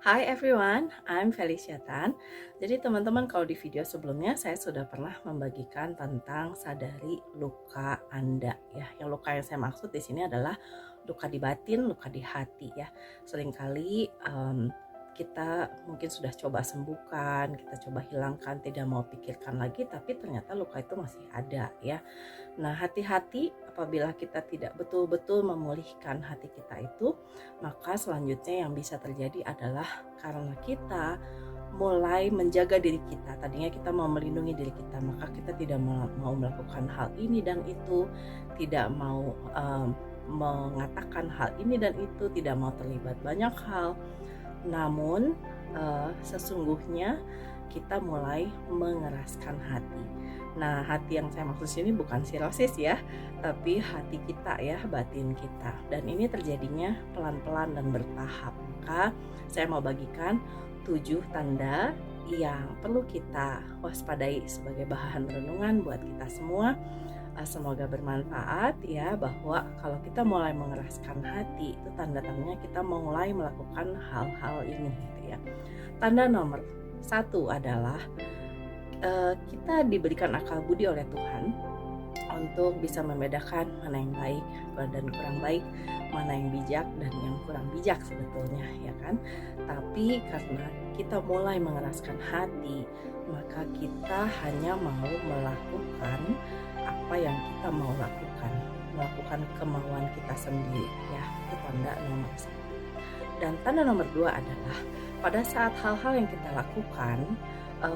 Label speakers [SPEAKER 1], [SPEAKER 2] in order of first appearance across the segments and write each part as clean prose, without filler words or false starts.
[SPEAKER 1] Hi everyone, I'm Felicia Tan. Jadi teman-teman, kalau di video sebelumnya saya sudah pernah membagikan tentang sadari luka Anda ya. Yang luka yang saya maksud di sini adalah luka di batin, luka di hati ya. Seringkali kita mungkin sudah coba sembuhkan, kita coba hilangkan, tidak mau pikirkan lagi, tapi ternyata luka itu masih ada ya. Nah, hati-hati apabila kita tidak betul-betul memulihkan hati kita itu, maka selanjutnya yang bisa terjadi adalah karena kita mulai menjaga diri kita. Tadinya kita mau melindungi diri kita, maka kita tidak mau melakukan hal ini dan itu, tidak mau mengatakan hal ini dan itu, tidak mau terlibat banyak hal. Namun sesungguhnya kita mulai mengeraskan hati. Nah, hati yang saya maksud sini bukan sirosis ya, tapi hati kita ya, batin kita. Dan ini terjadinya pelan-pelan dan bertahap. Maka saya mau bagikan 7 tanda yang perlu kita waspadai sebagai bahan renungan buat kita semua. Semoga bermanfaat ya, bahwa kalau kita mulai mengeraskan hati itu tanda-tandanya kita mulai melakukan hal-hal ini gitu ya. Tanda nomor 1 adalah kita diberikan akal budi oleh Tuhan untuk bisa membedakan mana yang baik dan kurang baik, mana yang bijak dan yang kurang bijak sebetulnya ya kan. Tapi karena kita mulai mengeraskan hati, maka kita hanya mau melakukan apa yang kita mau melakukan kemauan kita sendiri ya. Itu tanda nomor 1. Dan tanda nomor 2 adalah pada saat hal-hal yang kita lakukan,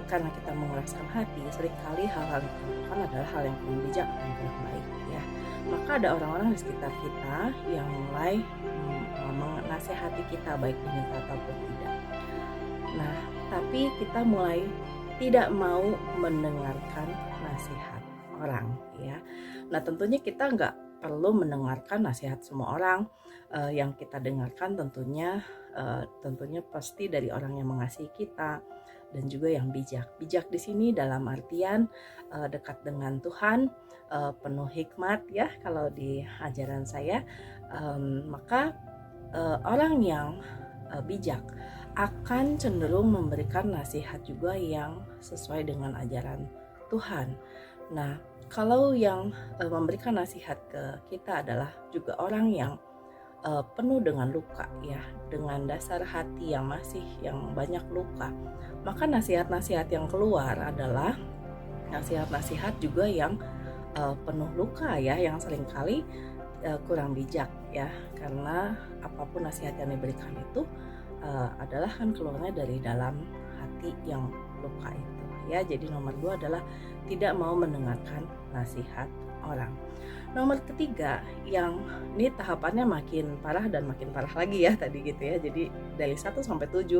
[SPEAKER 1] karena kita mengeraskan hati, seringkali hal-hal yang kita lakukan adalah hal yang kurang bijak dan kurang baik ya. Maka ada orang-orang di sekitar kita yang mulai menasehati kita baik diminta ataupun tidak. Nah, tapi kita mulai tidak mau mendengarkan nasihat orang ya. Nah, tentunya kita nggak perlu mendengarkan nasihat semua orang. Yang kita dengarkan tentunya pasti dari orang yang mengasihi kita dan juga yang bijak. Bijak di sini dalam artian dekat dengan Tuhan, penuh hikmat ya kalau di ajaran saya. Maka orang yang bijak akan cenderung memberikan nasihat juga yang sesuai dengan ajaran Tuhan. Nah, kalau yang memberikan nasihat ke kita adalah juga orang yang penuh dengan luka ya, dengan dasar hati yang banyak luka, maka nasihat-nasihat yang keluar adalah nasihat-nasihat juga yang penuh luka ya, yang seringkali kurang bijak ya, karena apapun nasihat yang diberikan itu adalah kan keluarnya dari dalam hati yang luka itu ya. Jadi nomor 2 adalah tidak mau mendengarkan nasihat orang. Nomor ketiga, yang ini tahapannya makin parah dan makin parah lagi ya tadi gitu ya. Jadi dari 1 sampai 7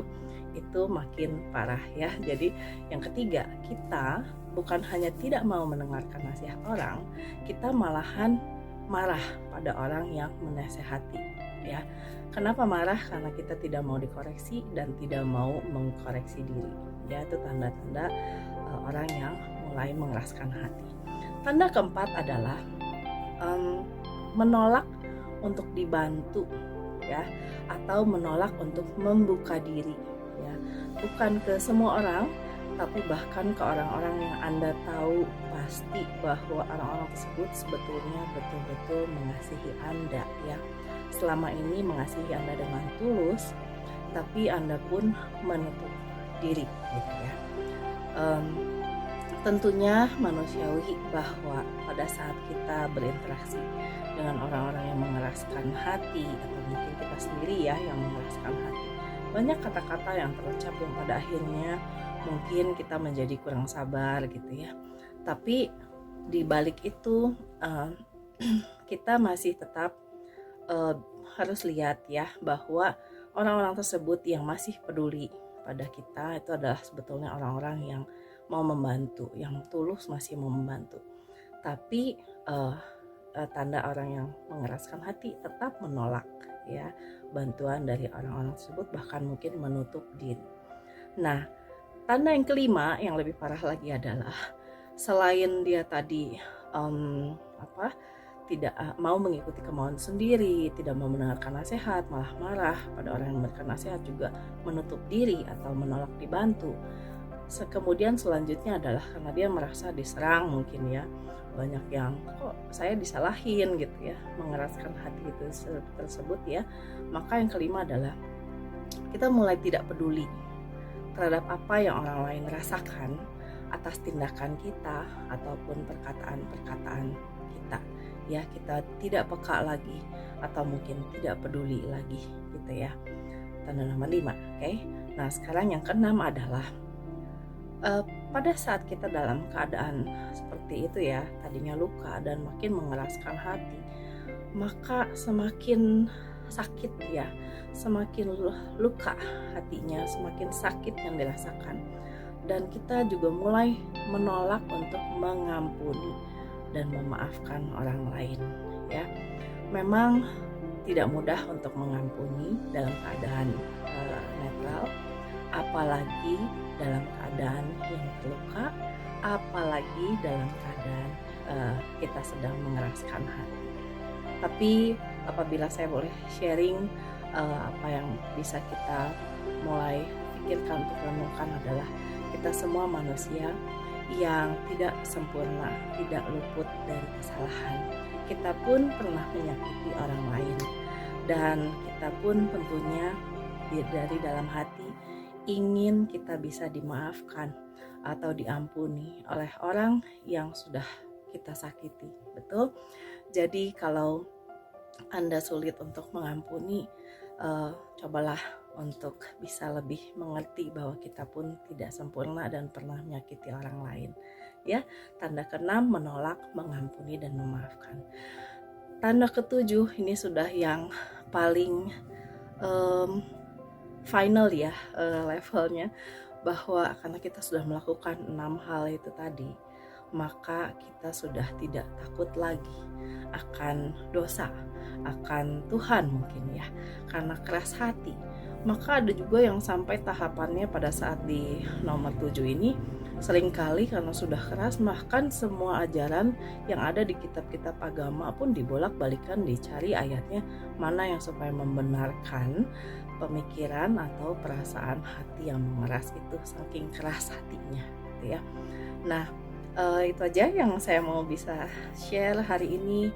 [SPEAKER 1] itu makin parah ya. Jadi yang ketiga, kita bukan hanya tidak mau mendengarkan nasihat orang, kita malahan marah pada orang yang menasehati ya. Kenapa marah? Karena kita tidak mau dikoreksi dan tidak mau mengkoreksi diri. Ya, itu tanda-tanda orang yang mulai mengeraskan hati. Tanda keempat adalah menolak untuk dibantu ya, atau menolak untuk membuka diri ya. Bukan ke semua orang, tapi bahkan ke orang-orang yang Anda tahu pasti bahwa orang-orang tersebut sebetulnya betul-betul mengasihi Anda ya. Selama ini mengasihi Anda dengan tulus, tapi Anda pun menutup diri gitu ya. Tentunya manusiawi bahwa pada saat kita berinteraksi dengan orang-orang yang mengeraskan hati, atau mungkin kita sendiri ya yang mengeraskan hati, banyak kata-kata yang terucap yang pada akhirnya mungkin kita menjadi kurang sabar gitu ya. Tapi di balik itu kita masih tetap harus lihat ya, bahwa orang-orang tersebut yang masih peduli pada kita itu adalah sebetulnya orang-orang yang mau membantu, yang tulus masih mau membantu. Tapi tanda orang yang mengeraskan hati tetap menolak ya bantuan dari orang-orang tersebut, bahkan mungkin menutup diri. Nah, tanda yang kelima yang lebih parah lagi adalah selain dia tadi tidak mau mengikuti kemauan sendiri, tidak mau mendengarkan nasihat, malah marah. Pada orang yang memberikan nasihat juga menutup diri atau menolak dibantu. Kemudian selanjutnya adalah karena dia merasa diserang mungkin ya, banyak yang kok saya disalahin gitu ya, mengeraskan hati itu tersebut ya. Maka yang kelima adalah kita mulai tidak peduli terhadap apa yang orang lain rasakan atas tindakan kita ataupun perkataan-perkataan kita ya. Kita tidak peka lagi atau mungkin tidak peduli lagi gitu ya. Tanda nomor 5, oke. Nah sekarang yang keenam adalah pada saat kita dalam keadaan seperti itu ya, tadinya luka dan makin mengeraskan hati, maka semakin sakit ya, semakin luka hatinya, semakin sakit yang dirasakan, dan kita juga mulai menolak untuk mengampuni dan memaafkan orang lain ya. Memang tidak mudah untuk mengampuni dalam keadaan netral, apalagi dalam keadaan yang terluka, apalagi dalam keadaan kita sedang mengeraskan hati. Tapi apabila saya boleh sharing, apa yang bisa kita mulai pikirkan untuk renungkan adalah kita semua manusia yang tidak sempurna, tidak luput dari kesalahan. Kita pun pernah menyakiti orang lain, dan kita pun tentunya dari dalam hati ingin kita bisa dimaafkan atau diampuni oleh orang yang sudah kita sakiti, betul? Jadi kalau Anda sulit untuk mengampuni, cobalah untuk bisa lebih mengerti bahwa kita pun tidak sempurna dan pernah menyakiti orang lain. Ya, tanda ke-6 menolak, mengampuni dan memaafkan. Tanda ke-7 ini sudah yang paling final ya levelnya, bahwa karena kita sudah melakukan 6 hal itu tadi, maka kita sudah tidak takut lagi akan dosa, akan Tuhan mungkin ya, karena keras hati. Maka ada juga yang sampai tahapannya pada saat di nomor 7 ini, seringkali karena sudah keras, bahkan semua ajaran yang ada di kitab-kitab agama pun dibolak-balikan, dicari ayatnya mana yang supaya membenarkan pemikiran atau perasaan hati yang mengeras itu, saking keras hatinya gitu ya. Nah itu aja yang saya mau bisa share hari ini.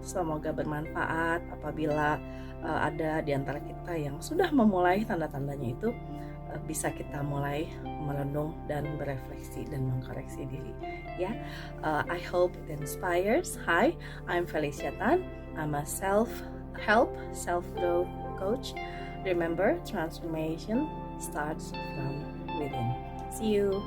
[SPEAKER 1] Semoga bermanfaat. Apabila ada di antara kita yang sudah memulai tanda-tandanya itu, bisa kita mulai merenung dan berefleksi dan mengkoreksi diri ya. I hope it inspires. Hi, I'm Felicia Tan. I'm a self-help, self-growth coach. Remember, transformation starts from within. See you.